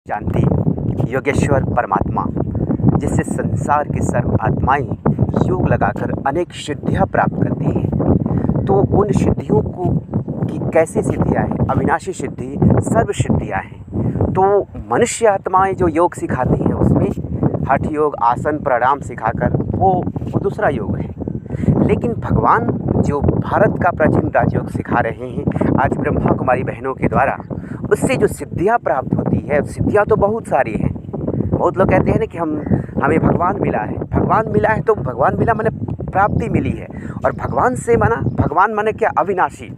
जानती योगेश्वर परमात्मा, जिससे संसार की सर्व आत्माएं योग लगाकर अनेक सिद्धियां प्राप्त करती हैं। तो उन सिद्धियों को कि कैसी सिद्धियां हैं, अविनाशी सिद्धि, सर्व सिद्धियां हैं। तो मनुष्य आत्माएं जो योग सिखाती हैं उसमें हठ योग, आसन, प्राणायाम सिखाकर वो दूसरा योग है। लेकिन भगवान जो भारत का प्राचीन राजयोग सिखा रहे हैं आज ब्रह्मा कुमारी बहनों के द्वारा, उससे जो सिद्धियां प्राप्त होती है, सिद्धियां तो बहुत सारी हैं। बहुत लोग कहते हैं ना कि हमें भगवान मिला है। भगवान मिला है तो भगवान मिला माने प्राप्ति मिली है। और भगवान से माना, भगवान माने क्या, अविनाशी।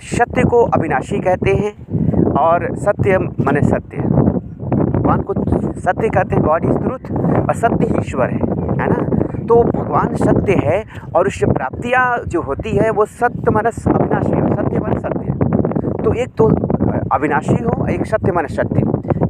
सत्य को अविनाशी कहते हैं और सत्य माने सत्य। भगवान को सत्य कहते हैं, गॉड इज ट्रूथ, और सत्य ही ईश्वर है ना। तो भगवान सत्य है और उससे प्राप्तियाँ जो होती है वो सत्य माने अविनाशी हो, सत्य माने सत्य। तो एक तो अविनाशी हो, एक सत्य माने सत्य,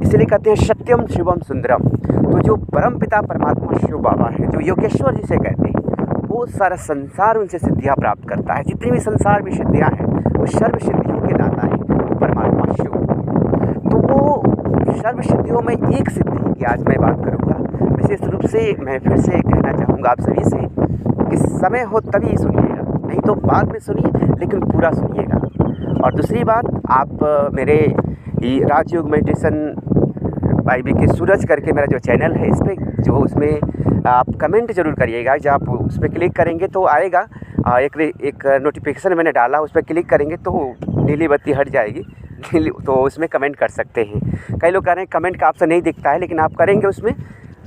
इसलिए कहते हैं सत्यम शिवम सुंदरम। तो जो परम पिता परमात्मा शिव बाबा है, जो योगेश्वर जिसे कहते हैं, वो सारा संसार उनसे सिद्धियाँ प्राप्त करता है। जितनी भी संसार में सिद्धियाँ हैं वो सर्व सिद्धियों के दाता है वो परमात्मा शिव। तो वो सर्व सिद्धियों में एक सिद्धि की आज मैं बात करूँगा। विशेष रूप से मैं फिर से कहना चाहूँगा आप सभी से कि समय हो तभी सुनिएगा, नहीं तो बाद में सुनिए, लेकिन पूरा सुनिएगा। और दूसरी बात, आप मेरे राजयोग मेडिटेशन बाई बी के सूरज करके मेरा जो चैनल है, इस पर जो उसमें आप कमेंट ज़रूर करिएगा। जब आप उस पर क्लिक करेंगे तो आएगा एक नोटिफिकेशन मैंने डाला, उस पर क्लिक करेंगे तो नीली बत्ती हट जाएगी, तो उसमें कमेंट कर सकते हैं। कई लोग कह रहे हैं कमेंट का ऑप्शन नहीं दिखता है, लेकिन आप करेंगे उसमें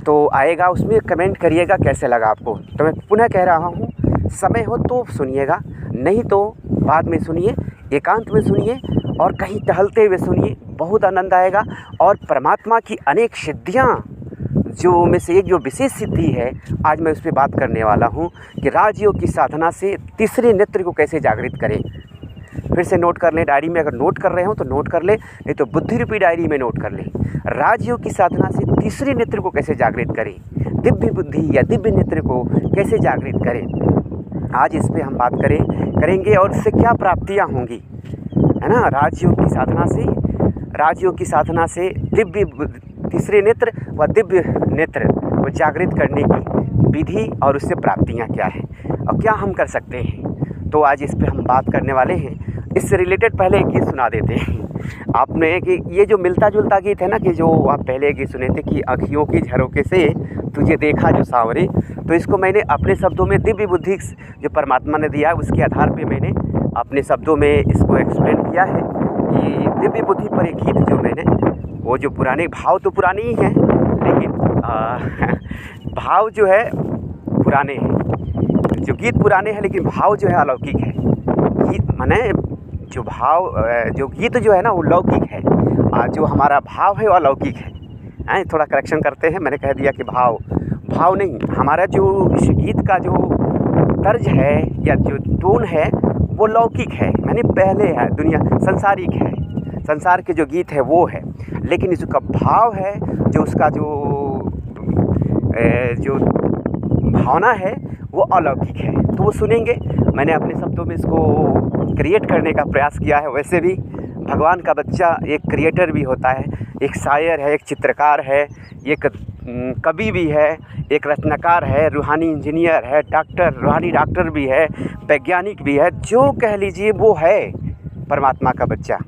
तो आएगा, उसमें कमेंट करिएगा कैसे लगा आपको। तो मैं पुनः कह रहा हूँ, समय हो तो सुनिएगा, नहीं तो बाद में सुनिए, एकांत में सुनिए और कहीं टहलते हुए सुनिए, बहुत आनंद आएगा। और परमात्मा की अनेक सिद्धियाँ जो में से एक जो विशेष सिद्धि है, आज मैं उस पर बात करने वाला हूँ कि राजयोग की साधना से तीसरे नेत्र को कैसे जागृत करें। फिर से नोट कर लें, डायरी में अगर नोट कर रहे हो तो नोट कर लें, नहीं तो बुद्धि रूपी डायरी में नोट कर लें। राजयोग की साधना से तीसरे नेत्र को कैसे जागृत करें, दिव्य बुद्धि या दिव्य नेत्र को कैसे जागृत करें, आज इस पे हम बात करेंगे और इससे क्या प्राप्तियां होंगी, है ना। राजयोग की साधना से दिव्य तीसरे नेत्र व दिव्य नेत्र को जागृत करने की विधि और उससे प्राप्तियां क्या है और क्या हम कर सकते हैं, तो आज इस पे हम बात करने वाले हैं। इससे रिलेटेड पहले एक गीत सुना देते हैं आपने कि ये जो मिलता जुलता गीत है ना, कि जो आप पहले गीत सुने थे कि अखियों की झरोके से तुझे देखा जो सांवरे, तो इसको मैंने अपने शब्दों में दिव्य बुद्धि जो परमात्मा ने दिया है उसके आधार पे मैंने अपने शब्दों में इसको एक्सप्लेन किया है कि दिव्य बुद्धि पर एक गीत जो मैंने, वो जो पुराने भाव तो पुराने ही हैं, लेकिन भाव जो है पुराने हैं, जो गीत पुराने हैं लेकिन भाव जो है अलौकिक है। गीत माने जो भाव, जो गीत जो है ना वो लौकिक है, जो हमारा भाव है वो अलौकिक है। थोड़ा करेक्शन करते हैं, मैंने कह दिया कि भाव नहीं, हमारा जो इस गीत का जो तर्ज है या जो टोन है वो लौकिक है, मैंने पहले है, दुनिया संसारिक है, संसार के जो गीत है वो है, लेकिन इसका भाव है जो उसका जो भावना है वो अलौकिक है। तो वो सुनेंगे, मैंने अपने शब्दों में इसको क्रिएट करने का प्रयास किया है। वैसे भी भगवान का बच्चा एक क्रिएटर भी होता है, एक शायर है, एक चित्रकार है, एक कवि भी है, एक रचनाकार है, रूहानी इंजीनियर है, डॉक्टर, रूहानी डॉक्टर भी है, वैज्ञानिक भी है, जो कह लीजिए वो है परमात्मा का बच्चा।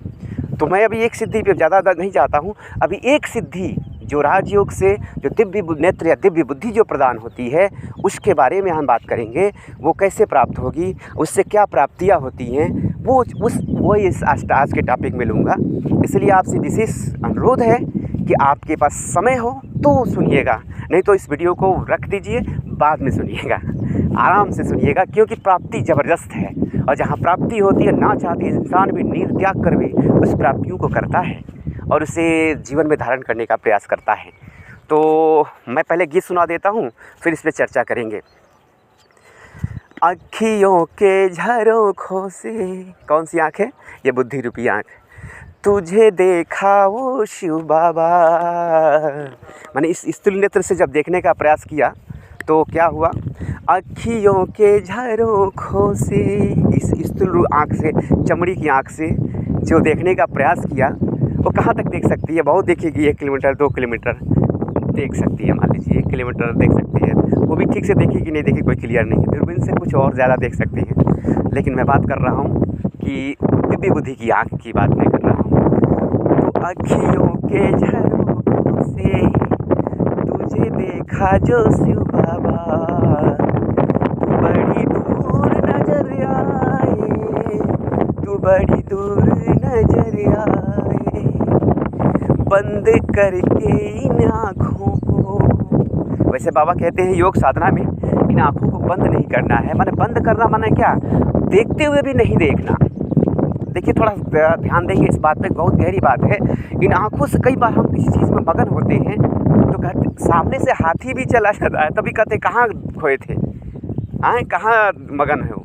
तो मैं अभी एक सिद्धि पे ज़्यादा नहीं जाता हूँ, अभी एक सिद्धि जो राजयोग से जो दिव्य नेत्र या दिव्य बुद्धि जो प्रदान होती है उसके बारे में हम बात करेंगे। वो कैसे प्राप्त होगी, उससे क्या प्राप्तियाँ होती हैं, वो इस आज के टॉपिक में लूँगा। इसलिए आपसे विशेष अनुरोध है कि आपके पास समय हो तो सुनिएगा, नहीं तो इस वीडियो को रख दीजिए, बाद में सुनिएगा, आराम से सुनिएगा, क्योंकि प्राप्ति ज़बरदस्त है। और जहाँ प्राप्ति होती है, ना चाहते इंसान भी नीर त्याग कर भी उस प्राप्तियों को करता है और उसे जीवन में धारण करने का प्रयास करता है। तो मैं पहले गीत सुना देता हूँ, फिर इस पर चर्चा करेंगे। अखियों के झरोखों से, कौन सी आँख है, ये बुद्धि रूपी आँख, तुझे देखा वो शिव बाबा। मैंने इस स्थूल नेत्र से जब देखने का प्रयास किया तो क्या हुआ, अखियों के झरोखों से, इस स्थूल आँख से, चमड़ी की आँख से जो देखने का प्रयास किया, वो कहाँ तक देख सकती है? बहुत देखेगी, 1 किलोमीटर 2 किलोमीटर देख सकती है, मान लीजिए 1 किलोमीटर देख सकती है। वो भी ठीक से देखेगी नहीं देखेगी कोई क्लियर नहीं है, दूरबीन से कुछ और ज़्यादा देख सकती है। लेकिन मैं बात कर रहा हूँ कि दिव्य बुद्धि की आँख की बात मैं कर रहा हूँ। तो अखियों के झरोखों से तुझे देखा जो शिव बाबा, तू बड़ी दूर नजर आए, तू बड़ी दूर नजर आए, बंद करके इन आँखों को। वैसे बाबा कहते हैं योग साधना में इन आँखों को बंद नहीं करना है। माने बंद करना माने क्या? देखते हुए भी नहीं देखना। देखिए थोड़ा ध्यान देंगे इस बात पे, बहुत गहरी बात है। इन आँखों से कई बार हम किसी चीज़ में मगन होते हैं तो कहते सामने से हाथी भी चला जाता है, तभी कहते कहाँ खोए थे, कहाँ मगन हो।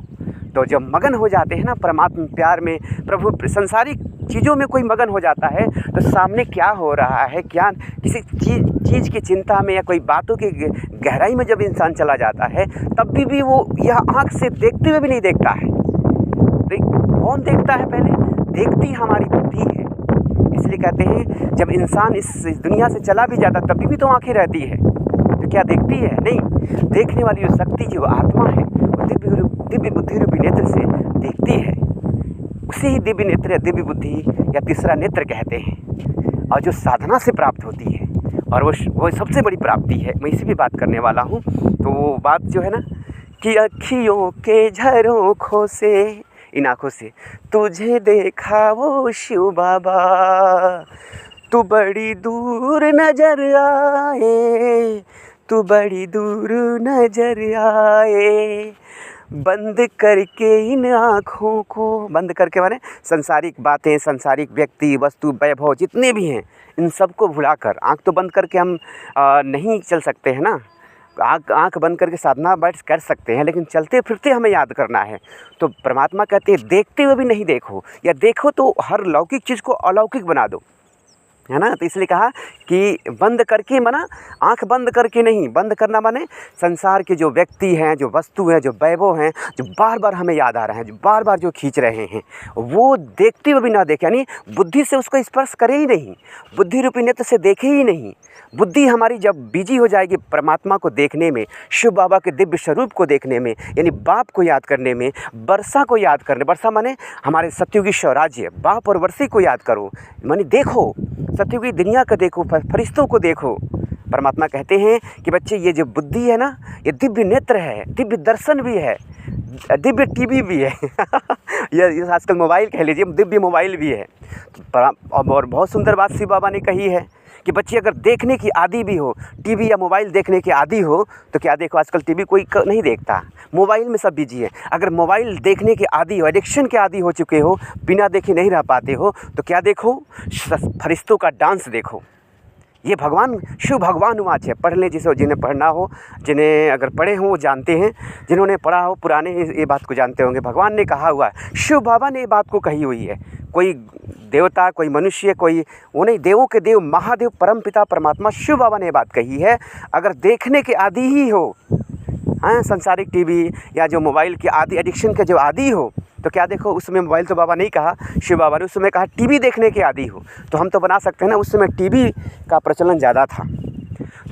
तो जब मगन हो जाते हैं ना परमात्मा प्यार में, प्रभु संसारिक चीज़ों में कोई मगन हो जाता है तो सामने क्या हो रहा है, क्या किसी चीज़ की चिंता में या कोई बातों की गहराई में जब इंसान चला जाता है तब भी वो यह आँख से देखते हुए भी नहीं देखता है। कौन देखता है? पहले देखती हमारी बुद्धि है। इसलिए कहते हैं जब इंसान इस दुनिया से चला भी जाता तभी भी तो आँखें रहती है, तो क्या देखती है? नहीं। देखने वाली जो शक्ति जो आत्मा है वो दिव्य बुद्धि रूपी नेत्र से देखती है। उसे ही दिव्य नेत्र या दिव्य बुद्धि या तीसरा नेत्र कहते हैं, और जो साधना से प्राप्त होती है, और वो सबसे बड़ी प्राप्ति है। मैं इसी भी बात करने वाला हूँ। तो वो बात जो है ना कि अखियों के झरोखों से, इन आँखों से तुझे देखा वो शिव बाबा, तू बड़ी दूर नजर आए, तू बड़ी दूर नजर आए, बंद करके इन आँखों को। बंद करके माने संसारिक बातें, संसारिक व्यक्ति, वस्तु, वैभव जितने भी हैं इन सबको भुलाकर। आँख तो बंद करके हम नहीं चल सकते हैं ना। आँख बंद करके साधना बैठ कर सकते हैं, लेकिन चलते फिरते हमें याद करना है। तो परमात्मा कहते हैं देखते हुए भी नहीं देखो, या देखो तो हर लौकिक चीज़ को अलौकिक बना दो, है ना। तो इसलिए कहा कि बंद करके, माना आंख बंद करके नहीं, बंद करना माने संसार के जो व्यक्ति हैं, जो वस्तु हैं, जो वैभव हैं, जो बार बार हमें याद आ रहे हैं, जो बार बार जो खींच रहे हैं, वो देखते हुए भी ना देखें, यानी बुद्धि से उसको स्पर्श करे ही नहीं, बुद्धि रूपी नेत्र से देखे ही नहीं। बुद्धि हमारी जब बिजी हो जाएगी परमात्मा को देखने में, शिव बाबा के दिव्य स्वरूप को देखने में, यानी बाप को याद करने में, वर्षा को याद करने, वर्षा माने हमारे सत्युगी स्वराज्य, बाप और वर्षी को याद करो, माने देखो सत्युगी दुनिया को देखो, फरिश्तों को देखो। परमात्मा कहते हैं कि बच्चे ये जो बुद्धि है ना, ये दिव्य नेत्र है, दिव्य दर्शन भी है, दिव्य टीवी भी है ये आजकल मोबाइल कह लीजिए, दिव्य मोबाइल भी है। और बहुत सुंदर बात शिव बाबा ने कही है कि बच्चे अगर देखने की आदी भी हो, टीवी या मोबाइल देखने की आदी हो, तो क्या देखो आजकल टीवी कोई नहीं देखता, मोबाइल में सब बिजी है। अगर मोबाइल देखने के आदी हो, एडिक्शन के आदी हो चुके हो, बिना देखे नहीं रह पाते हो, तो क्या देखो, फरिश्तों का डांस देखो। ये भगवान शिव भगवान वाच है। पढ़ लें जिन्हें पढ़ना हो, जिन्हें अगर पढ़े हों वो जानते हैं, जिन्होंने पढ़ा हो पुराने ये बात को जानते होंगे। भगवान ने कहा हुआ है, शिव बाबा ने ये बात को कही हुई है। कोई देवता, कोई मनुष्य, कोई वो नहीं, देवों के देव महादेव परमपिता परमात्मा शिव बाबा ने ये बात कही है। अगर देखने के आदी ही हो, संसारिक टीवी या जो मोबाइल के आदि, एडिक्शन के जो आदी हो, तो क्या देखो, उस समय मोबाइल तो बाबा नहीं कहा, शिव बाबा ने उस समय कहा टीवी देखने के आदी हो। तो हम तो बना सकते हैं ना, उस समय टीवी का प्रचलन ज़्यादा था।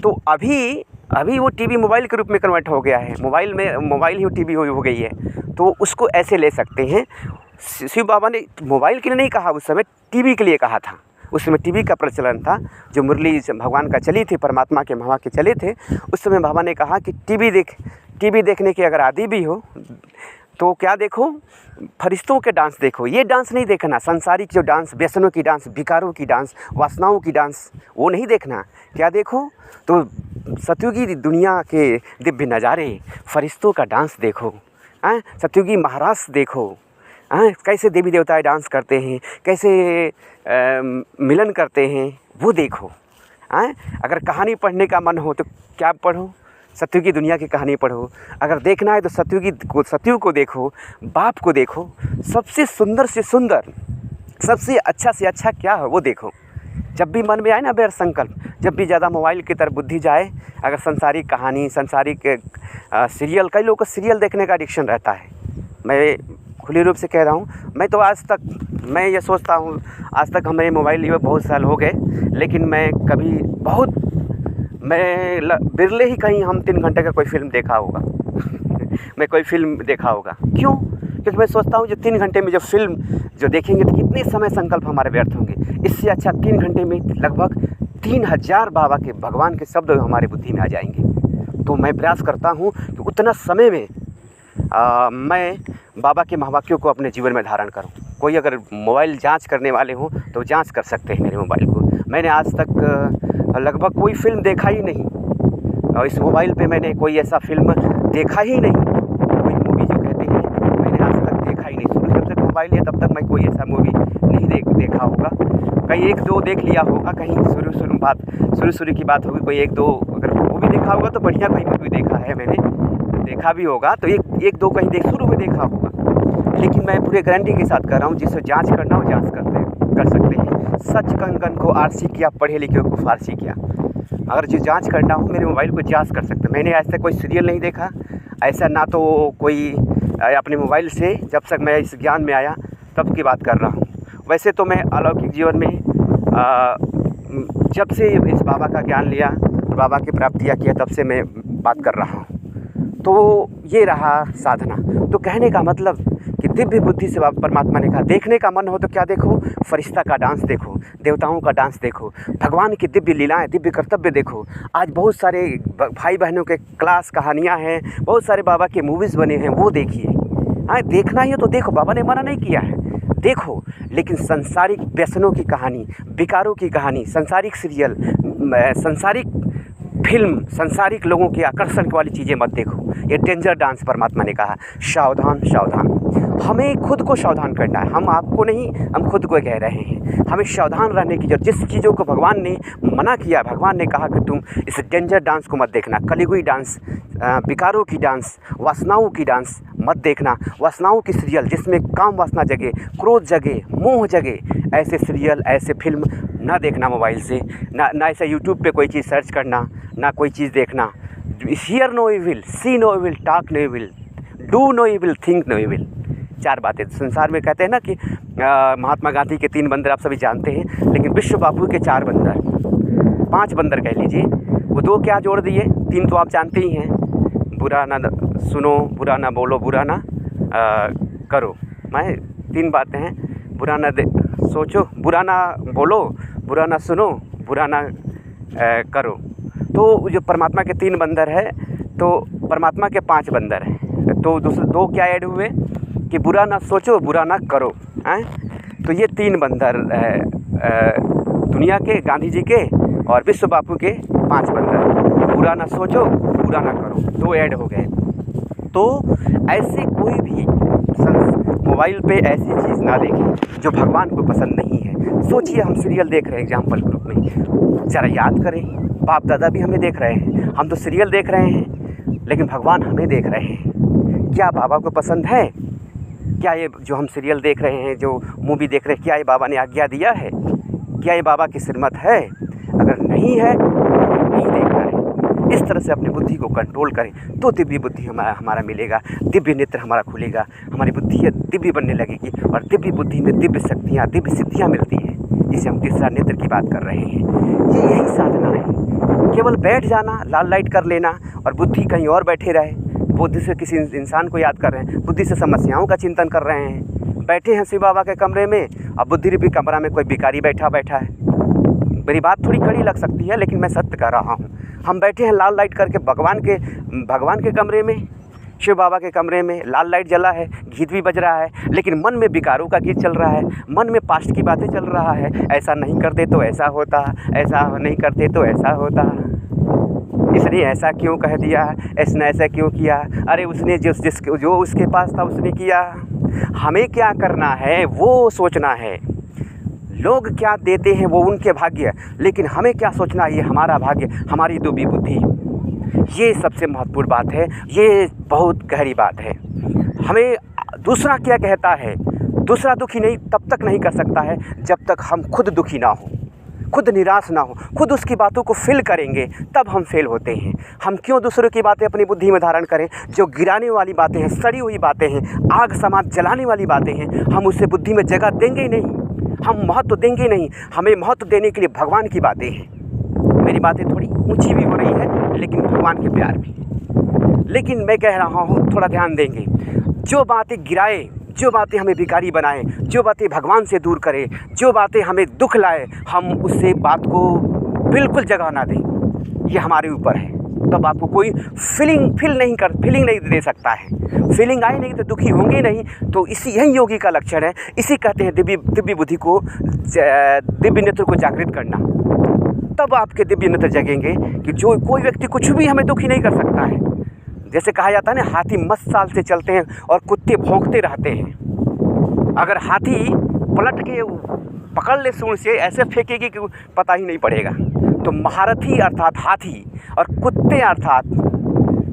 तो अभी वो टीवी मोबाइल के रूप में कन्वर्ट हो गया है, मोबाइल ही टीवी हो गई है, तो उसको ऐसे ले सकते हैं। शिव बाबा ने मोबाइल के लिए नहीं कहा, उस समय टीवी के लिए कहा था। उस समय टीवी का प्रचलन था, जो मुरली भगवान का चली थी, परमात्मा के महा के चले थे। उस समय बाबा ने कहा कि टीवी देखने की अगर आदी भी हो तो क्या देखो, फरिश्तों के डांस देखो। ये डांस नहीं देखना, संसारिक जो डांस, व्यसनों की डांस, विकारों की डांस, वासनाओं की डांस, वो नहीं देखना। क्या देखो, तो सतयुगी दुनिया के दिव्य नज़ारे, फरिश्तों का डांस देखो, सतयुगी महाराज देखो, कैसे देवी देवताएं डांस करते हैं, कैसे मिलन करते हैं, वो देखो। अगर कहानी पढ़ने का मन हो तो क्या पढ़ो, सतयुगी दुनिया की कहानी पढ़ो। अगर देखना है तो सतयुग को देखो, बाप को देखो, सबसे सुंदर से सुंदर, सबसे अच्छा क्या है वो देखो। जब भी मन में आए ना बेर संकल्प, जब भी ज़्यादा मोबाइल की तरफ बुद्धि जाए, अगर संसारिक कहानी, संसारिक सीरियल, कई लोगों को सीरियल देखने का एडिक्शन रहता है। मैं खुले रूप से कह रहा हूँ, मैं तो आज तक मैं ये सोचता हूँ, आज तक हमें मोबाइल लिए बहुत साल हो गए, लेकिन मैं कभी बिरले ही कहीं हम 3 घंटे का कोई फ़िल्म देखा होगा मैं कोई फ़िल्म देखा होगा। क्यों? क्योंकि मैं सोचता हूँ जो 3 घंटे में जो फ़िल्म जो देखेंगे तो कितने समय संकल्प हमारे व्यर्थ होंगे। इससे अच्छा 3 घंटे में लगभग 3000 बाबा के भगवान के शब्द हमारे बुद्धि में आ जाएंगे। तो मैं प्रयास करता हूँ कि उतना समय में मैं बाबा के महावाक्यों को अपने जीवन में धारण करूँ। कोई अगर मोबाइल जांच करने वाले हों तो जांच कर सकते हैं मेरे मोबाइल को। मैंने आज तक लगभग कोई फ़िल्म देखा ही नहीं, और इस मोबाइल पे मैंने कोई ऐसा फ़िल्म देखा ही नहीं, कोई मूवी जो कहते हैं मैंने आज तक देखा ही नहीं। शुरू से जब तक मोबाइल है तब तक मैं कोई ऐसा मूवी नहीं देखा होगा। कहीं 1-2 देख लिया होगा, कहीं शुरू की बात होगी, कोई 1-2 अगर मूवी देखा होगा तो बढ़िया कोई मूवी देखा है मैंने, देखा भी होगा तो 1-2 कहीं शुरू में देखा होगा। लेकिन मैं पूरे गारंटी के साथ कर रहा हूँ, जिससे जांच करना हो जांच कर सकते हैं। सच कन को आरसी किया, पढ़े लिखे को फारसी किया। अगर जो जांच करना हो मेरे मोबाइल को जांच कर सकते हैं। मैंने आज तक कोई सीरियल नहीं देखा ऐसा, ना तो कोई अपने मोबाइल से, जब तक मैं इस ज्ञान में आया तब की बात कर रहा हूँ। वैसे तो मैं अलौकिक जीवन में जब से इस बाबा का ज्ञान लिया, बाबा की प्राप्तियाँ किया, तब से मैं बात कर रहा हूँ। तो ये रहा साधना। तो कहने का मतलब कि दिव्य बुद्धि से परमात्मा ने कहा, देखने का मन हो तो क्या देखो, फरिश्ता का डांस देखो, देवताओं का डांस देखो, भगवान की दिव्य लीलाएं, दिव्य कर्तव्य देखो। आज बहुत सारे भाई बहनों के क्लास कहानियाँ हैं, बहुत सारे बाबा के मूवीज़ बने हैं, वो देखिए। हाँ, देखना ही है तो देखो, बाबा ने मना नहीं किया है, देखो। लेकिन संसारिक व्यसनों की कहानी, विकारों की कहानी, संसारिक सीरियल, संसारिक फिल्म, संसारिक लोगों की आकर्षण वाली चीज़ें मत देखो। ये डेंजर डांस परमात्मा ने कहा। सावधान सावधान, हमें खुद को सावधान करना है। हम आपको नहीं, हम खुद को कह रहे हैं। हमें सावधान रहने की जरूरत। जिस चीज़ों को भगवान ने मना किया, भगवान ने कहा कि तुम इस डेंजर डांस को मत देखना, कलियुगी डांस, विकारों की डांस, वासनाओं की डांस मत देखना। वासनाओं की सीरियल जिसमें काम वासना जगे, क्रोध जगे, मोह जगे, ऐसे सीरियल, ऐसे फिल्म ना देखना मोबाइल से। ना ऐसा यूट्यूब पे कोई चीज़ सर्च करना, ना कोई चीज़ देखना। Hear no evil, see no evil, talk no evil, do no evil, think no evil. 4 बातें संसार में कहते हैं ना कि महात्मा गांधी के 3 बंदर आप सभी जानते हैं, लेकिन विश्व बाबू के 4 बंदर, 5 बंदर कह लीजिए। वो 2 क्या जोड़ दिए, 3 तो आप जानते ही हैं। बुरा ना सुनो, बुरा ना बोलो, बुरा ना करो। मैं 3 बातें हैं, बुरा ना सोचो, बुरा ना बोलो, बुरा ना सुनो, बुरा ना करो। तो जो परमात्मा के 3 बंदर है, तो परमात्मा के 5 बंदर हैं। तो दूसरे 2 क्या ऐड हुए कि बुरा ना सोचो, बुरा ना करो, हैं। तो ये 3 बंदर दुनिया के, गांधी जी के और विश्व बापू के 5 बंदर। बुरा ना सोचो, बुरा ना करो, 2 ऐड हो गए। तो ऐसे कोई भी मोबाइल पे ऐसी चीज़ ना देखें जो भगवान को पसंद नहीं है। सोचिए, हम सीरियल देख रहे हैं एग्जाम्पल के रूप में, ज़रा याद करें, बाप दादा भी हमें देख रहे हैं, हम तो सीरियल देख रहे हैं, लेकिन भगवान हमें देख रहे हैं। क्या बाबा को पसंद है? क्या ये जो हम सीरियल देख रहे हैं, जो मूवी देख रहे हैं, क्या ये बाबा ने आज्ञा दिया है? क्या ये बाबा की श्रीमत है? अगर नहीं है तो नहीं देखना है। इस तरह से अपनी बुद्धि को कंट्रोल करें तो दिव्य बुद्धि हमारा मिलेगा, दिव्य नेत्र हमारा खुलेगा, हमारी बुद्धि दिव्य बनने लगेगी, और दिव्य बुद्धि में दिव्य शक्तियाँ, दिव्य सिद्धियाँ मिलती हैं, जिसे हम तीसरा नेत्र की बात कर रहे हैं। यही साधना है। केवल बैठ जाना, लाल लाइट कर लेना और बुद्धि कहीं और बैठे रहे, बुद्धि से किसी इंसान को याद कर रहे हैं, बुद्धि से समस्याओं का चिंतन कर रहे हैं। बैठे हैं शिव बाबा के कमरे में, अब बुद्धि रूपी कमरा में कोई भिखारी बैठा है। मेरी बात थोड़ी कड़ी लग सकती है, लेकिन मैं सत्य कह रहा हूँ। हम बैठे हैं लाल लाइट करके भगवान के कमरे में, शिव बाबा के कमरे में लाल लाइट जला है, गीत भी बज रहा है, लेकिन मन में विकारों का गीत चल रहा है, मन में पास्ट की बातें चल रहा है। ऐसा नहीं करते तो ऐसा होता, ऐसा नहीं करते तो ऐसा होता, इसने ऐसा क्यों कह दिया, इसने ऐसा क्यों किया, अरे उसने जो उसके पास था उसने किया। हमें क्या करना है वो सोचना है। लोग क्या देते हैं वो उनके भाग्य, लेकिन हमें क्या सोचना है, ये हमारा भाग्य, हमारी दिव्य बुद्धि। ये सबसे महत्वपूर्ण बात है, ये बहुत गहरी बात है। हमें दूसरा क्या कहता है, दूसरा दुखी नहीं तब तक नहीं कर सकता है जब तक हम खुद दुखी ना हो, खुद निराश ना हो, खुद उसकी बातों को फील करेंगे तब हम फेल होते हैं। हम क्यों दूसरों की बातें अपनी बुद्धि में धारण करें? जो गिराने वाली बातें हैं, सड़ी हुई बातें हैं, आग समाज जलाने वाली बातें हैं, हम उससे बुद्धि में जगह देंगे ही नहीं। हम महत्व देंगे नहीं। हमें महत्व देने के लिए भगवान की बातें हैं। मेरी बातें थोड़ी ऊंची भी हो रही है, लेकिन भगवान के प्यार भी। लेकिन मैं कह रहा हूँ थोड़ा ध्यान देंगे। जो बातें गिराए, जो बातें हमें भिखारी बनाए, जो बातें भगवान से दूर करे, जो बातें हमें दुख लाए, हम उससे बात को बिल्कुल जगह ना दें। ये हमारे ऊपर है। तब आपको कोई फीलिंग नहीं दे सकता है। फीलिंग आई नहीं तो दुखी होंगे नहीं। तो यही योगी का लक्षण है। इसी कहते हैं दिव्य बुद्धि को, दिव्य नेत्र को जागृत करना। तब आपके दिव्य नेत्र जगेंगे कि जो कोई व्यक्ति कुछ भी हमें दुखी नहीं कर सकता है। जैसे कहा जाता है ना, हाथी मस्त चाल से चलते हैं और कुत्ते भौंकते रहते हैं। अगर हाथी पलट के पकड़ ले सूंड से, ऐसे फेंकेगी कि पता ही नहीं पड़ेगा। तो महारथी अर्थात हाथी और कुत्ते अर्थात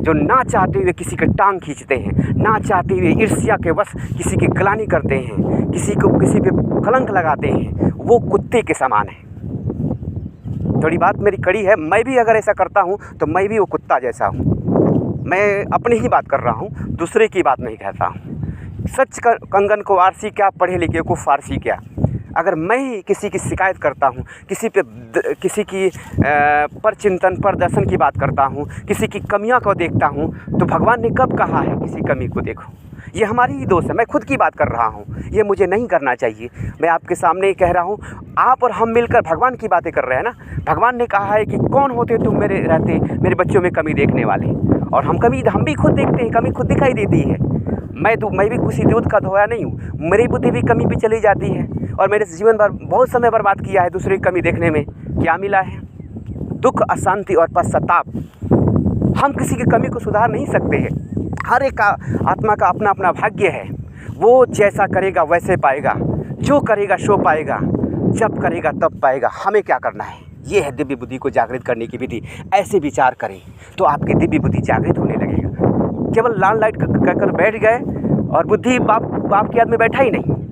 जो ना चाहते हुए किसी के टांग खींचते हैं, ना चाहते हुए ईर्ष्या के वश किसी की गलानी करते हैं, किसी पे कलंक लगाते हैं, वो कुत्ते के समान है। थोड़ी बात मेरी कड़ी है। मैं भी अगर ऐसा करता हूँ तो मैं भी वो कुत्ता जैसा हूँ। मैं अपनी ही बात कर रहा हूँ, दूसरे की बात नहीं कहता हूँ। सच कंगन को आरसी क्या, पढ़े लिखे को फारसी क्या। अगर मैं ही किसी की शिकायत करता हूँ, किसी की पर चिंतन पर दर्शन की बात करता हूँ, किसी की कमियां को देखता हूँ, तो भगवान ने कब कहा है किसी कमी को देखो। ये हमारी ही दोष है। मैं खुद की बात कर रहा हूँ, ये मुझे नहीं करना चाहिए। मैं आपके सामने कह रहा हूँ, आप और हम मिलकर भगवान की बातें कर रहे हैं ना। भगवान ने कहा है कि कौन होते तुम मेरे रहते मेरे बच्चों में कमी देखने वाले। और हम भी खुद देखते हैं, कमी खुद दिखाई देती है। मैं भी किसी दूध का धोया नहीं हूँ। मेरी बुद्धि भी कमी पे चली जाती है और मेरे जीवन भर बहुत समय बर्बाद किया है दूसरे की कमी देखने में। क्या मिला है? दुख, अशांति और पश्चाताप। हम किसी की कमी को सुधार नहीं सकते हैं। हर एक का आत्मा का अपना अपना भाग्य है। वो जैसा करेगा वैसे पाएगा, जो करेगा सो पाएगा, जब करेगा तब पाएगा। हमें क्या करना है? ये है दिव्य बुद्धि को जागृत करने की विधि। ऐसे विचार करें तो आपकी दिव्य बुद्धि जागृत होने लगेगा। केवल लाल लाइट कहकर बैठ गए और बुद्धि बाप की याद में बैठा ही नहीं।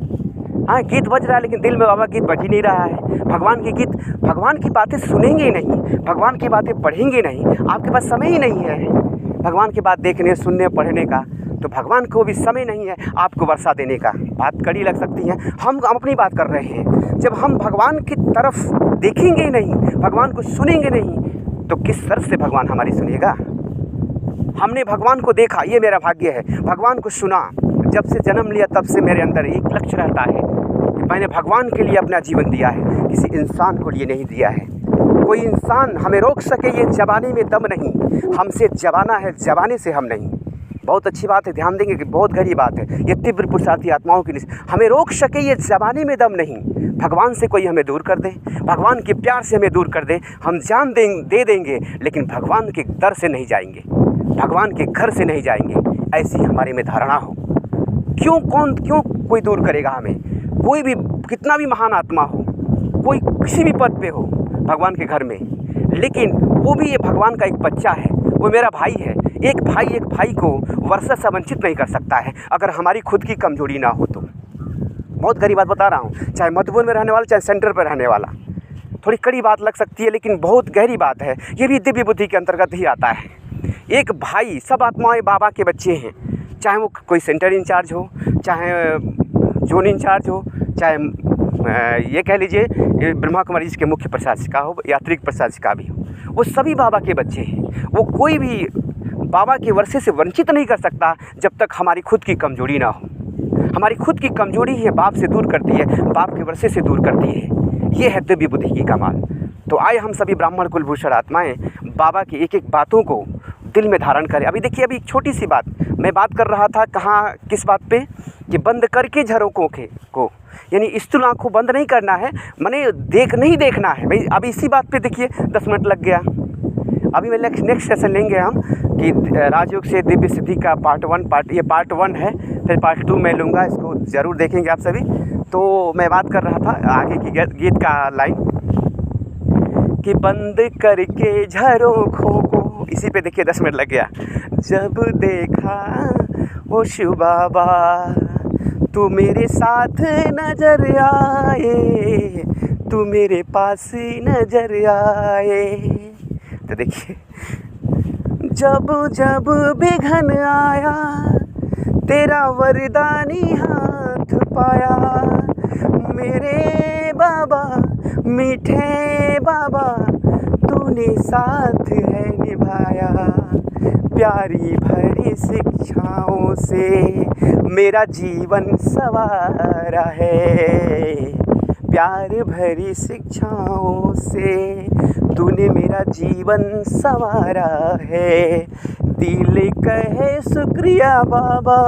हाँ, गीत बज रहा है लेकिन दिल में बाबा गीत बज ही नहीं रहा है। भगवान की बातें सुनेंगे ही नहीं, भगवान की बातें पढ़ेंगे नहीं। आपके पास समय ही नहीं है भगवान की बात देखने, सुनने, पढ़ने का। तो भगवान को भी समय नहीं है आपको वर्षा देने का। बात कड़ी लग सकती है, हम अपनी बात कर रहे हैं। जब हम भगवान की तरफ देखेंगे नहीं, भगवान को सुनेंगे नहीं, तो किस तरह से भगवान हमारी सुनेगा? हमने भगवान को देखा, ये मेरा भाग्य है। भगवान को सुना, जब से जन्म लिया तब से मेरे अंदर एक लक्ष्य रहता है कि मैंने भगवान के लिए अपना जीवन दिया है, किसी इंसान को लिए नहीं दिया है। कोई इंसान हमें रोक सके ये जवानी में दम नहीं। हमसे जवाना है, जवाने से हम नहीं। बहुत अच्छी बात है, ध्यान देंगे कि बहुत गहरी बात है। ये तीव्र पुरुषार्थी आत्माओं की हमें रोक सके ये जवानी में दम नहीं। भगवान से कोई हमें दूर कर दे, भगवान के प्यार से हमें दूर कर दे, हम जान दे देंगे, लेकिन भगवान के दर से नहीं जाएंगे, भगवान के घर से नहीं जाएंगे। ऐसी हमारे में धारणा हो। क्यों कोई दूर करेगा हमें? कोई भी कितना भी महान आत्मा हो, कोई किसी भी पद पे हो भगवान के घर में, लेकिन वो भी ये भगवान का एक बच्चा है, वो मेरा भाई है। एक भाई को वर्षा से वंचित नहीं कर सकता है अगर हमारी खुद की कमजोरी ना हो तो। बहुत गहरी बात बता रहा हूँ, चाहे मधुबन में रहने वाला, चाहे सेंटर पर रहने वाला। थोड़ी कड़ी बात लग सकती है लेकिन बहुत गहरी बात है। ये भी दिव्य बुद्धि के अंतर्गत ही आता है। एक भाई, सब आत्माएं बाबा के बच्चे हैं, चाहे वो कोई सेंटर इंचार्ज हो, चाहे जोन इंचार्ज हो, चाहे ये कह लीजिए ब्रह्मा कुमारी जी के मुख्य प्रशासिका हो या अतिरिक्त प्रशासिका भी हो, वो सभी बाबा के बच्चे हैं। वो कोई भी बाबा के वर्षे से वंचित नहीं कर सकता जब तक हमारी खुद की कमजोरी ना हो। हमारी खुद की कमजोरी ही बाप से दूर करती है, बाप के वर्षे से दूर करती है। ये है दिव्य बुद्धि की कमाल। तो आए हम सभी ब्राह्मण कुलभूषण आत्माएं बाबा की एक एक बातों को दिल में धारण करें। अभी देखिए, अभी एक छोटी सी बात मैं बात कर रहा था, कहाँ किस बात पे, कि बंद करके झरोकों को, यानी स्थूल आँखों बंद नहीं करना है, माने नहीं देखना है भाई। अभी इसी बात पे देखिए 10 मिनट लग गया। अभी मैं नेक्स्ट सेशन लेंगे हम कि राजयोग से दिव्य सिद्धि का पार्ट 1 है, फिर पार्ट 2 मैं लूँगा। इसको ज़रूर देखेंगे आप सभी। तो मैं बात कर रहा था आगे की गीत का लाइन कि बंद करके झरोखों को, इसी पे देखिए 10 मिनट लग गया। जब देखा वो शिव बाबा तू मेरे साथ नजर आए, तू मेरे पास नजर आए। तो देखिए, जब विघन आया तेरा वरदानी हाथ पाया, मेरे बाबा मीठे बाबा, तूने साथ है निभाया, प्यारी भरी शिक्षाओं से मेरा जीवन संवारा है, प्यार भरी शिक्षाओं से तूने मेरा जीवन संवारा है। दिल कहे शुक्रिया बाबा,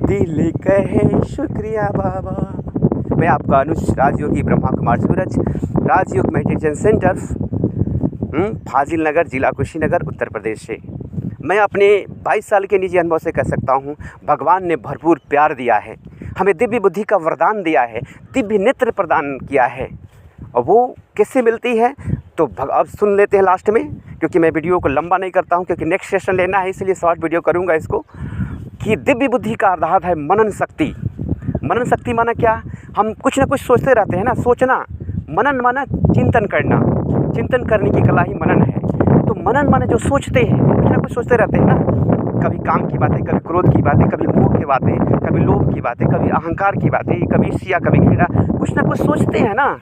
दिल कहे शुक्रिया बाबा। मैं आपका अनुज राजयोगी ब्रह्मा कुमार सूरज, राजयोग मेडिटेशन सेंटर, फाजिल नगर, जिला कुशीनगर, उत्तर प्रदेश से। मैं अपने 22 साल के निजी अनुभव से कह सकता हूँ, भगवान ने भरपूर प्यार दिया है, हमें दिव्य बुद्धि का वरदान दिया है, दिव्य नेत्र प्रदान किया है। और वो कैसे मिलती है तो अब सुन लेते हैं लास्ट में, क्योंकि मैं वीडियो को लंबा नहीं करता हूँ, क्योंकि नेक्स्ट सेशन लेना है, इसलिए शॉर्ट वीडियो करूँगा इसको। कि दिव्य बुद्धि का आधार है मनन शक्ति। मनन शक्ति माना क्या, हम कुछ ना कुछ सोचते रहते हैं ना, सोचना। मनन माना चिंतन करना, चिंतन करने की कला ही मनन है। तो मनन माने जो सोचते हैं, कुछ ना कुछ सोचते रहते हैं ना, कभी काम की बातें, कभी क्रोध की बातें, कभी मोह की बातें, कभी लोभ की बातें, कभी अहंकार की बातें, कभी ईर्ष्या, कभी घृणा, कुछ ना कुछ सोचते हैं ना।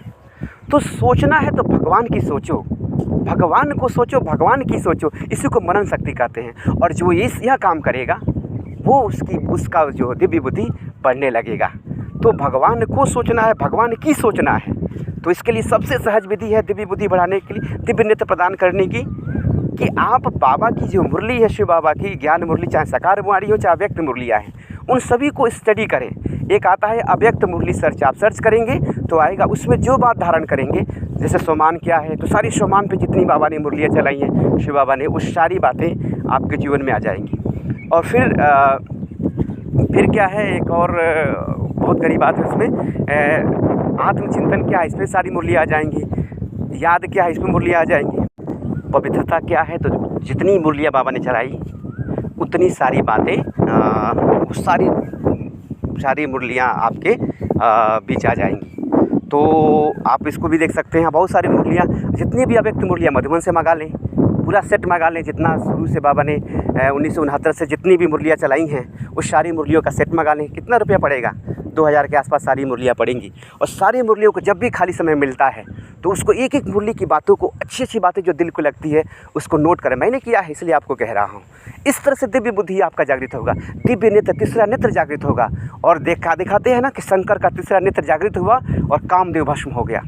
तो सोचना है तो भगवान की सोचो, भगवान को सोचो, भगवान की सोचो, इसी को मनन शक्ति कहते हैं। और जो यह काम करेगा वो उसका जो दिव्य बुद्धि बढ़ने लगेगा। तो भगवान को सोचना है, भगवान की सोचना है। तो इसके लिए सबसे सहज विधि है दिव्य बुद्धि बढ़ाने के लिए, दिव्य नेत्र प्रदान करने की, कि आप बाबा की जो मुरली है, शिव बाबा की ज्ञान मुरली, चाहे साकार मुरारी हो चाहे अव्यक्त मुरलियाँ हैं, उन सभी को स्टडी करें। एक आता है अव्यक्त मुरली सर्च, आप सर्च करेंगे तो आएगा, उसमें जो बात धारण करेंगे, जैसे सोमान क्या है, तो सारी सोमान पे जितनी बाबा ने मुरलियाँ चलाई हैं शिव बाबा ने, उस सारी बातें आपके जीवन में आ जाएंगी। और फिर क्या है, एक और बहुत गरीब बात है उसमें, आत्मचिंतन क्या है, इसमें सारी मुरलियाँ आ जाएंगी। याद क्या है, इसमें मुरलियाँ आ जाएंगी। पवित्रता क्या है, तो जितनी मुरलियाँ बाबा ने चलाई उतनी सारी बातें, सारी मुरलियाँ आपके बीच आ जाएंगी। तो आप इसको भी देख सकते हैं। बहुत सारी मुरलियाँ, जितनी भी अव्यक्त मुरलियाँ मधुबन से मंगा लें, पूरा सेट मंगा लें, जितना शुरू से बाबा ने 1969 से जितनी भी मुरलियाँ चलाई हैं उस सारी मुरलियों का सेट मंगा लें। कितना रुपया पड़ेगा, 2000 के आसपास सारी मुरलियाँ पड़ेंगी। और सारी मुरलियों को जब भी खाली समय मिलता है तो उसको एक एक मुरली की बातों को, अच्छी अच्छी बातें जो दिल को लगती है उसको नोट करें। मैंने किया है इसलिए आपको कह रहा हूँ। इस तरह से दिव्य बुद्धि आपका जागृत होगा, दिव्य नेत्र, तीसरा नेत्र जागृत होगा। और दिखाते हैं ना कि शंकर का तीसरा नेत्र जागृत हुआ और कामदेव भस्म हो गया।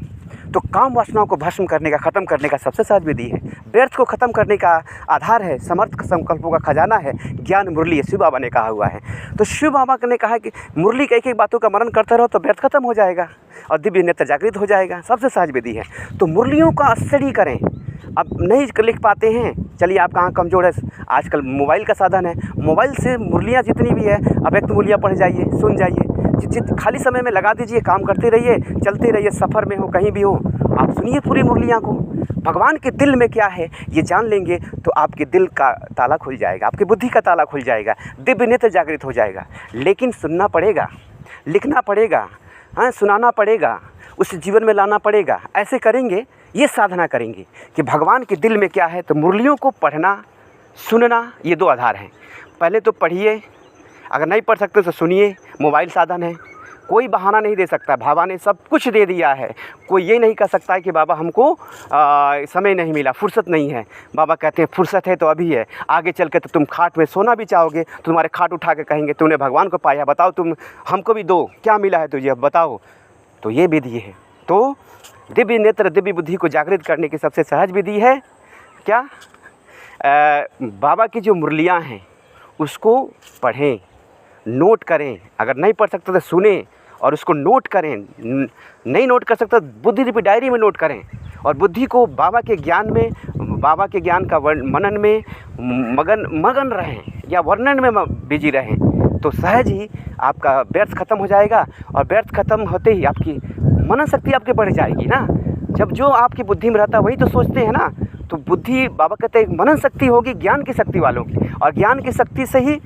तो काम वासनाओं को भस्म करने का, ख़त्म करने का सबसे सहज विधि है। व्यर्थ को ख़त्म करने का आधार है, समर्थ संकल्पों का खजाना है ज्ञान मुरली, शिव बाबा ने कहा हुआ है। तो शिव बाबा ने कहा कि मुरली की एक एक बातों का मनन करते रहो तो व्यर्थ खत्म हो जाएगा और दिव्य नेत्र जागृत हो जाएगा। सबसे सहज विधि है। तो मुरलियों का स्टडी करें। अब नहीं लिख पाते हैं, चलिए आप कहाँ कमज़ोर है, आजकल मोबाइल का साधन है, मोबाइल से मुरलियाँ जितनी भी है अव्यक्त मुरलियाँ पढ़ जाइए, सुन जाइए, खाली समय में लगा दीजिए, काम करते रहिए, चलते रहिए, सफ़र में हो, कहीं भी हो, आप सुनिए पूरी मुरलियाँ को। भगवान के दिल में क्या है ये जान लेंगे तो आपके दिल का ताला खुल जाएगा, आपकी बुद्धि का ताला खुल जाएगा, दिव्य नेत्र जागृत हो जाएगा। लेकिन सुनना पड़ेगा, लिखना पड़ेगा, हाँ, सुनाना पड़ेगा, उसे जीवन में लाना पड़ेगा। ऐसे करेंगे, ये साधना करेंगे कि भगवान के दिल में क्या है। तो मुरलियों को पढ़ना, सुनना, ये दो आधार हैं। पहले तो पढ़िए, अगर नहीं पढ़ सकते तो सुनिए। मोबाइल साधन है, कोई बहाना नहीं दे सकता, बाबा ने सब कुछ दे दिया है। कोई ये नहीं कह सकता है कि बाबा हमको समय नहीं मिला, फुर्सत नहीं है। बाबा कहते हैं फुर्सत है तो अभी है, आगे चल के तो तुम खाट में सोना भी चाहोगे, तुम्हारे खाट उठा के कहेंगे तुमने भगवान को पाया, बताओ तुम हमको भी दो, क्या मिला है तुझे, अब बताओ। तो ये विधि है। तो दिव्य नेत्र, दिव्य बुद्धि को जागृत करने की सबसे सहज विधि है क्या, बाबा की जो मुरलियाँ हैं उसको पढ़ें, नोट करें। अगर नहीं पढ़ सकते तो सुने और उसको नोट करें। नहीं नोट कर सकते बुद्धि रूपी डायरी में नोट करें और बुद्धि को बाबा के ज्ञान में, बाबा के ज्ञान का मनन में मगन रहें या वर्णन में बिजी रहें। तो सहज ही आपका व्यर्थ खत्म हो जाएगा और व्यर्थ खत्म होते ही आपकी मनन शक्ति आपके बढ़ जाएगी ना। जब जो आपकी बुद्धि में रहता है वही तो सोचते हैं ना। तो बुद्धि, बाबा कहते हैं मनन शक्ति होगी ज्ञान की शक्ति वालों की, और ज्ञान की शक्ति से ही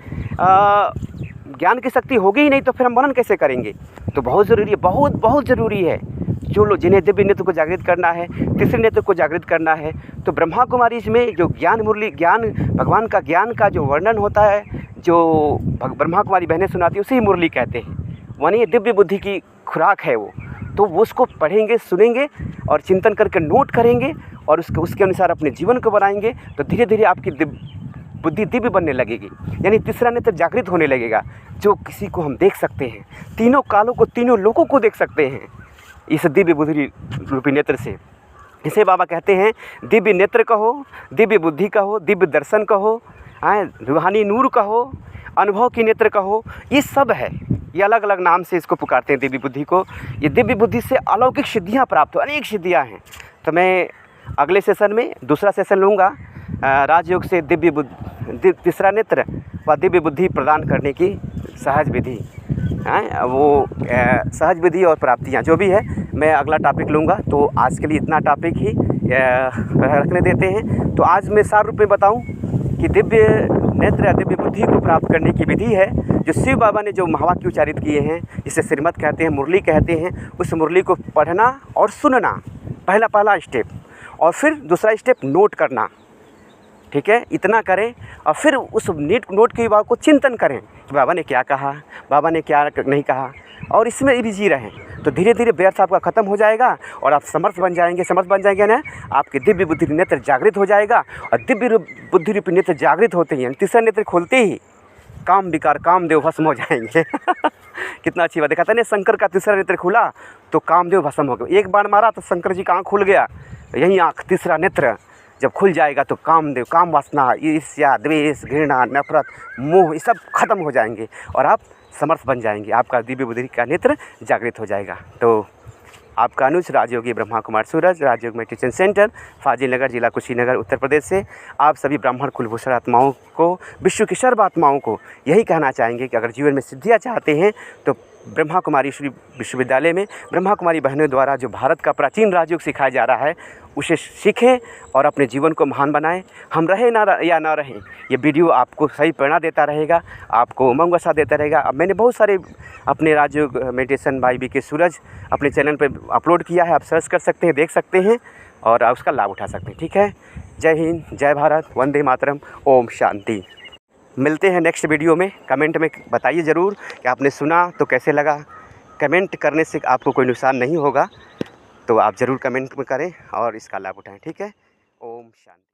ज्ञान की शक्ति होगी ही नहीं तो फिर हम मनन कैसे करेंगे। तो बहुत ज़रूरी है, बहुत बहुत ज़रूरी है। जो लोग जिन्हें दिव्य नेत्र को जागृत करना है, तीसरे नेत्र को जागृत करना है, तो ब्रह्मा कुमारी में जो ज्ञान मुरली, ज्ञान भगवान का ज्ञान का जो वर्णन होता है, जो ब्रह्मा कुमारी बहनें सुनाती है, उसे ही मुरली कहते हैं। वहीं दिव्य बुद्धि की खुराक है वो, तो वो उसको पढ़ेंगे, सुनेंगे और चिंतन करके नोट करेंगे और उसके अनुसार अपने जीवन को बनाएंगे, तो धीरे धीरे आपकी बुद्धि दिव्य बनने लगेगी। यानी तीसरा नेत्र जागृत होने लगेगा, जो किसी को हम देख सकते हैं, तीनों कालों को, तीनों लोगों को देख सकते हैं इस दिव्य बुद्धि रूपी नेत्र से। इसे बाबा कहते हैं दिव्य नेत्र कहो, दिव्य बुद्धि कहो, दिव्य दर्शन कहो, रूहानी नूर कहो, अनुभव की नेत्र कहो, ये सब है। ये अलग अलग नाम से इसको पुकारते हैं दिव्य बुद्धि को। ये दिव्य बुद्धि से अलौकिक सिद्धियाँ प्राप्त हो, अनेक सिद्धियाँ हैं। तो मैं अगले सेशन में दूसरा सेशन लूँगा, राजयोग से तीसरा नेत्र व दिव्य बुद्धि प्रदान करने की सहज विधि, वो सहज विधि और प्राप्तियाँ जो भी है, मैं अगला टॉपिक लूँगा। तो आज के लिए इतना टॉपिक ही रखने देते हैं। तो आज मैं सार रूप में बताऊँ कि दिव्य नेत्र या दिव्य बुद्धि को प्राप्त करने की विधि है, जो शिव बाबा ने जो महावाक्य उच्चारित किए हैं, जिसे श्रीमत कहते हैं, मुरली कहते हैं, उस मुरली को पढ़ना और सुनना, पहला स्टेप, और फिर दूसरा स्टेप नोट करना। ठीक है, इतना करें और फिर उस नोट की बात को चिंतन करें कि बाबा ने क्या कहा, बाबा ने क्या नहीं कहा, और इसमें बिजी रहें। तो धीरे धीरे व्यर्थ आपका ख़त्म हो जाएगा और आप समर्थ बन जाएंगे ना, आपके दिव्य बुद्धि नेत्र जागृत हो जाएगा। और दिव्य बुद्धि रूपी नेत्र जागृत होते ही, तीसरा नेत्र खोलते ही काम विकार कामदेव भस्म हो जाएंगे। कितना अच्छी बात, देखा था ना, शंकर का तीसरा नेत्र खुला तो कामदेव भस्म हो गया। एक बाण मारा तो शंकर जी का आँख खुल गया, यही आँख तीसरा नेत्र जब खुल जाएगा तो कामदेव, काम वासना, ईर्ष्या, द्वेष, घृणा, नफरत, मोह, ये सब खत्म हो जाएंगे और आप समर्थ बन जाएंगे। आपका दिव्य बुद्धि का नेत्र जागृत हो जाएगा। तो आपका अनुज राजयोगी ब्रह्मा कुमार सूरज, राजयोग मेडिटेशन सेंटर, फाजिल नगर, जिला कुशीनगर, उत्तर प्रदेश से आप सभी ब्राह्मण कुलभूषण आत्माओं को, विश्व की सर्व आत्माओं को यही कहना चाहेंगे कि अगर जीवन में सिद्धियाँ चाहते हैं तो ब्रह्मा कुमारी विश्वविद्यालय में ब्रह्मा कुमारी बहनों द्वारा जो भारत का प्राचीन राजयोग सिखाया जा रहा है, उसे सीखें और अपने जीवन को महान बनाएं। हम रहें या ना रहें, ये वीडियो आपको सही प्रेरणा देता रहेगा, आपको उमंग वसा देता रहेगा। अब मैंने बहुत सारे अपने राजयोग मेडिटेशन बाई BK सूरज अपने चैनल पर अपलोड किया है, आप सर्च कर सकते हैं, देख सकते हैं और आप उसका लाभ उठा सकते हैं। ठीक है, जय हिंद, जय भारत, वंदे मातरम, ओम शांति। मिलते हैं नेक्स्ट वीडियो में। कमेंट में बताइए ज़रूर कि आपने सुना तो कैसे लगा। कमेंट करने से आपको कोई नुकसान नहीं होगा, तो आप ज़रूर कमेंट में करें और इसका लाभ उठाएं। ठीक है, ओम शांति।